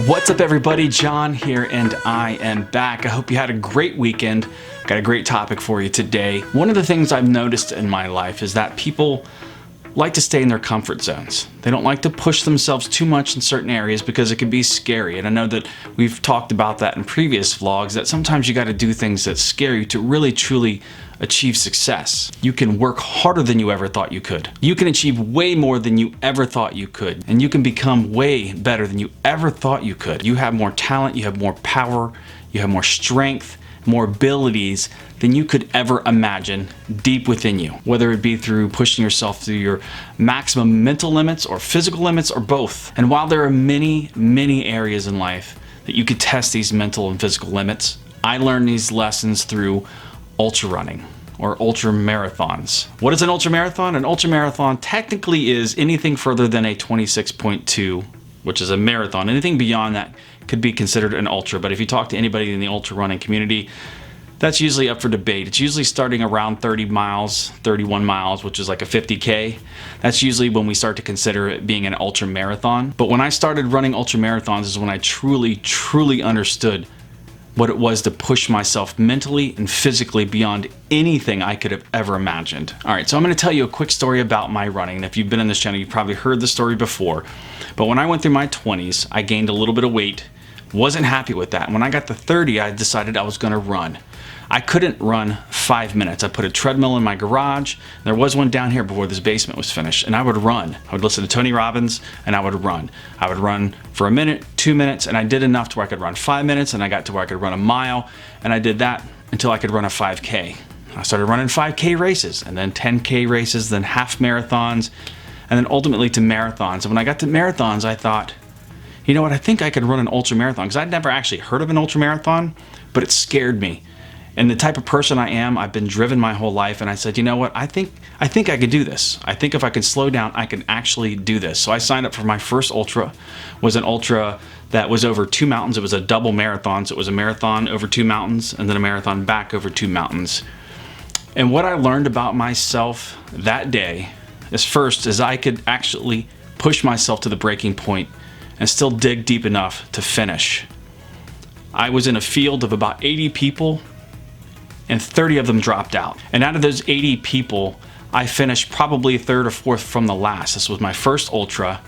What's up, everybody? John here, and I am back. I hope you had a great weekend. Got a great topic for you today. One of the things I've noticed in my life is that people like to stay in their comfort zones. They don't like to push themselves too much in certain areas because it can be scary. And I know that we've talked about that in previous vlogs, that sometimes you got to do things that scare you to really truly achieve success. You can work harder than you ever thought you could. You can achieve way more than you ever thought you could. And you can become way better than you ever thought you could. You have more talent, you have more power, you have more strength, more abilities than you could ever imagine deep within you, whether it be through pushing yourself through your maximum mental limits or physical limits or both. And while there are many areas in life that you could test these mental and physical limits, I learned these lessons through ultra running or ultra marathons. What is an ultra marathon? An ultra marathon technically is anything further than a 26.2, which is a marathon. Anything beyond that could be considered an ultra, but if you talk to anybody in the ultra running community, that's usually up for debate. It's usually starting around 30 miles, 31 miles, which is like a 50K. That's usually when we start to consider it being an ultra marathon. But when I started running ultra marathons is when I truly understood what it was to push myself mentally and physically beyond anything I could have ever imagined. All right, so I'm gonna tell you a quick story about my running. And if you've been in this channel, you've probably heard the story before. But when I went through my 20s, I gained a little bit of weight, wasn't happy with that. And when I got to 30, I decided I was gonna run. I couldn't run 5 minutes. I put a treadmill in my garage. There was one down here before this basement was finished, and I would run. I would listen to Tony Robbins, and I would run. I would run for a minute, 2 minutes, and I did enough to where I could run 5 minutes, and I got to where I could run a mile, and I did that until I could run a 5K. I started running 5K races, and then 10K races, then half marathons, and then ultimately to marathons. And when I got to marathons, I thought, you know what, I think I could run an ultra marathon, because I'd never actually heard of an ultra marathon, but it scared me. And the type of person I am, I've been driven my whole life, and I said, you know what, I think I could do this. I think if I could slow down, I can actually do this. So I signed up for my first ultra. Was an ultra that was over 2 mountains. It was a double marathon, so it was a marathon over 2 mountains and then a marathon back over 2 mountains. And what I learned about myself that day is I could actually push myself to the breaking point and still dig deep enough to finish. I was in a field of about 80 people, and 30 of them dropped out. And out of those 80 people, I finished probably third or fourth from the last. This was my first ultra,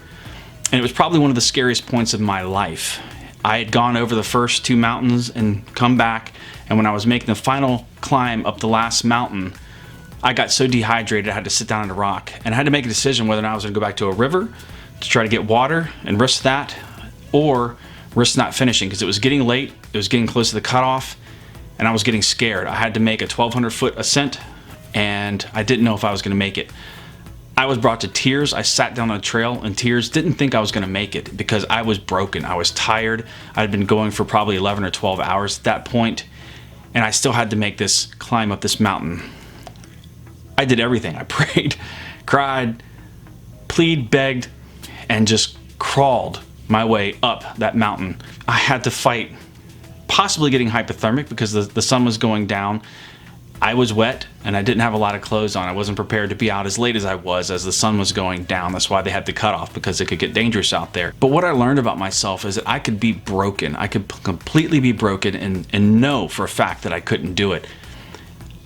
and it was probably one of the scariest points of my life. I had gone over the first 2 mountains and come back, and when I was making the final climb up the last mountain, I got so dehydrated I had to sit down on a rock, and I had to make a decision whether or not I was gonna go back to a river to try to get water and risk that, or risk not finishing, because it was getting late, it was getting close to the cutoff, and I was getting scared. I had to make a 1,200-foot ascent, and I didn't know if I was gonna make it. I was brought to tears. I sat down on a trail in tears, didn't think I was gonna make it because I was broken. I was tired. I'd been going for probably 11 or 12 hours at that point, and I still had to make this climb up this mountain. I did everything. I prayed, cried, plead, begged, and just crawled my way up that mountain. I had to fight possibly getting hypothermic because the sun was going down. I was wet and I didn't have a lot of clothes on. I wasn't prepared to be out as late as I was as the sun was going down. That's why they had the cutoff, because it could get dangerous out there. But what I learned about myself is that I could be broken. I could completely be broken and know for a fact that I couldn't do it.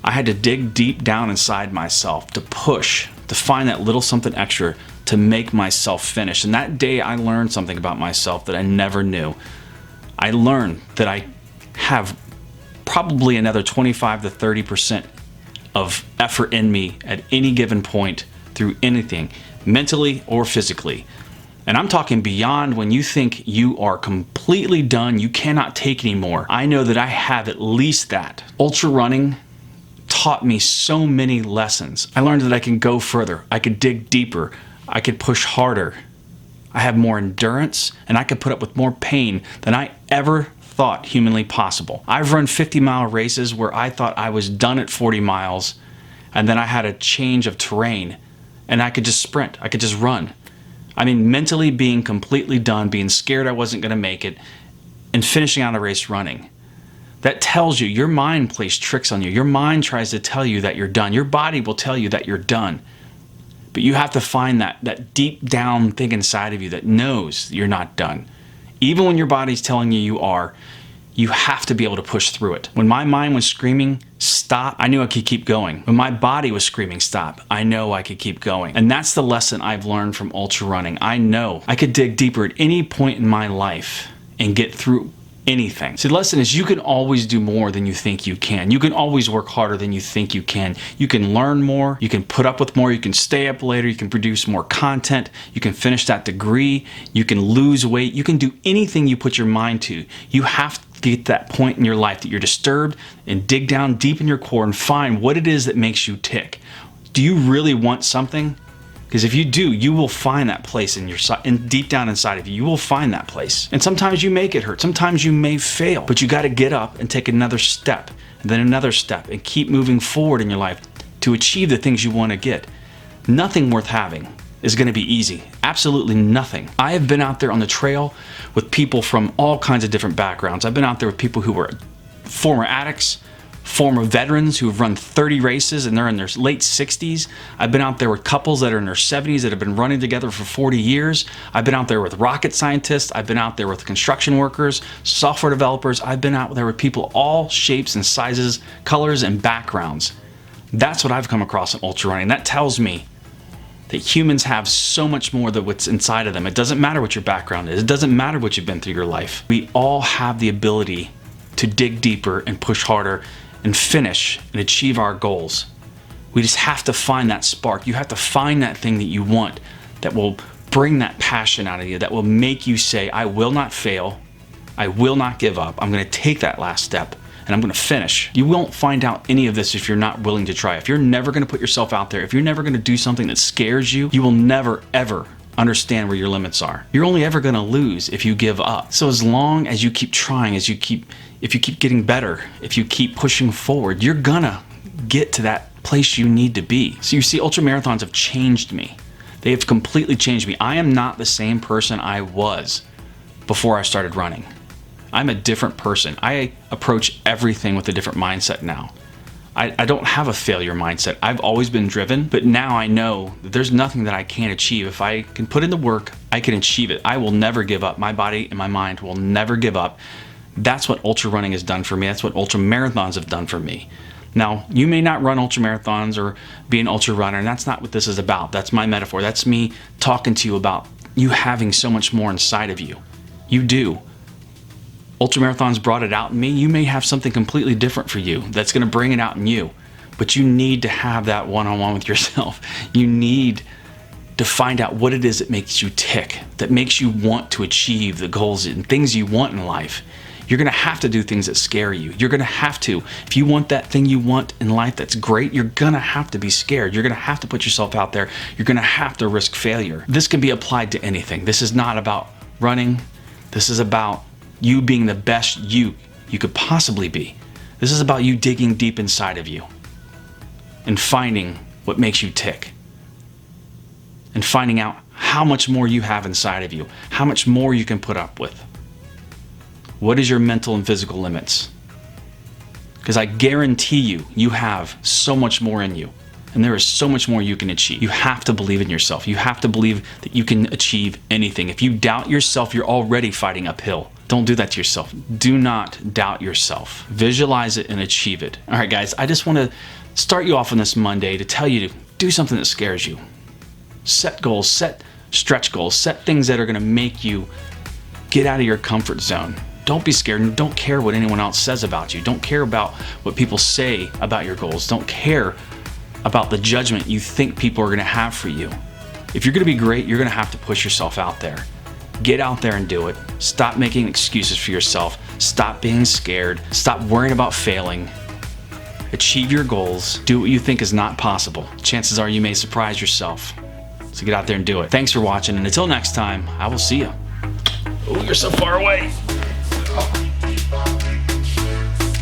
I had to dig deep down inside myself to push, to find that little something extra to make myself finish. And that day I learned something about myself that I never knew. I learned that I have probably another 25 to 30% of effort in me at any given point through anything, mentally or physically. And I'm talking beyond when you think you are completely done, you cannot take anymore. I know that I have at least that. Ultra running taught me so many lessons. I learned that I can go further, I could dig deeper, I could push harder. I have more endurance, and I could put up with more pain than I ever thought humanly possible. I've run 50-mile races where I thought I was done at 40 miles, and then I had a change of terrain, and I could just sprint, I could just run. I mean, mentally being completely done, being scared I wasn't gonna make it, and finishing out a race running. That tells you, your mind plays tricks on you. Your mind tries to tell you that you're done. Your body will tell you that you're done. But you have to find that deep down thing inside of you that knows you're not done. Even when your body's telling you you are, you have to be able to push through it. When my mind was screaming, stop, I knew I could keep going. When my body was screaming, stop, I know I could keep going. And that's the lesson I've learned from ultra running. I know I could dig deeper at any point in my life and get through anything. So the lesson is you can always do more than you think you can. You can always work harder than you think you can. You can learn more, you can put up with more, you can stay up later, you can produce more content, you can finish that degree, you can lose weight, you can do anything you put your mind to. You have to get to that point in your life that you're disturbed and dig down deep in your core and find what it is that makes you tick. Do you really want something? Because if you do, you will find that place in your deep down inside of you. You will find that place. And sometimes you may get hurt. Sometimes you may fail. But you got to get up and take another step, and then another step, and keep moving forward in your life to achieve the things you want to get. Nothing worth having is going to be easy. Absolutely nothing. I have been out there on the trail with people from all kinds of different backgrounds. I've been out there with people who were former addicts, former veterans who have run 30 races and they're in their late 60s. I've been out there with couples that are in their 70s that have been running together for 40 years. I've been out there with rocket scientists. I've been out there with construction workers, software developers. I've been out there with people all shapes and sizes, colors and backgrounds. That's what I've come across in ultra running. That tells me that humans have so much more than what's inside of them. It doesn't matter what your background is. It doesn't matter what you've been through your life. We all have the ability to dig deeper and push harder and finish and achieve our goals. We just have to find that spark. You have to find that thing that you want that will bring that passion out of you, that will make you say, I will not fail. I will not give up. I'm going to take that last step and I'm going to finish. You won't find out any of this if you're not willing to try. If you're never going to put yourself out there, if you're never going to do something that scares you, you will never, ever understand where your limits are. You're only ever going to lose if you give up. So as long as you keep trying, if you keep getting better, if you keep pushing forward, you're gonna get to that place you need to be. So you see, ultra marathons have changed me. They have completely changed me. I am not the same person I was before I started running. I'm a different person. I approach everything with a different mindset now. I don't have a failure mindset. I've always been driven, but now I know that there's nothing that I can't achieve. If I can put in the work, I can achieve it. I will never give up. My body and my mind will never give up. That's what ultra running has done for me. That's what ultra marathons have done for me. Now, you may not run ultra marathons or be an ultra runner, and that's not what this is about. That's my metaphor. That's me talking to you about you having so much more inside of you. You do. Ultra marathons brought it out in me. You may have something completely different for you that's going to bring it out in you, but you need to have that one-on-one with yourself. You need to find out what it is that makes you tick, that makes you want to achieve the goals and things you want in life. You're going to have to do things that scare you. You're going to have to. If you want that thing you want in life that's great, you're going to have to be scared. You're going to have to put yourself out there. You're going to have to risk failure. This can be applied to anything. This is not about running. This is about you being the best you could possibly be. This is about you digging deep inside of you and finding what makes you tick and finding out how much more you have inside of you, how much more you can put up with. What is your mental and physical limits? Because I guarantee you, you have so much more in you, and there is so much more you can achieve. You have to believe in yourself. You have to believe that you can achieve anything. If you doubt yourself, you're already fighting uphill. Don't do that to yourself. Do not doubt yourself. Visualize it and achieve it. All right, guys, I just want to start you off on this Monday to tell you to do something that scares you. Set goals, set stretch goals, set things that are going to make you get out of your comfort zone. Don't be scared and don't care what anyone else says about you. Don't care about what people say about your goals. Don't care about the judgment you think people are going to have for you. If you're going to be great, you're going to have to push yourself out there. Get out there and do it. Stop making excuses for yourself. Stop being scared. Stop worrying about failing. Achieve your goals. Do what you think is not possible. Chances are you may surprise yourself. So get out there and do it. Thanks for watching, and until next time, I will see you. Oh, you're so far away.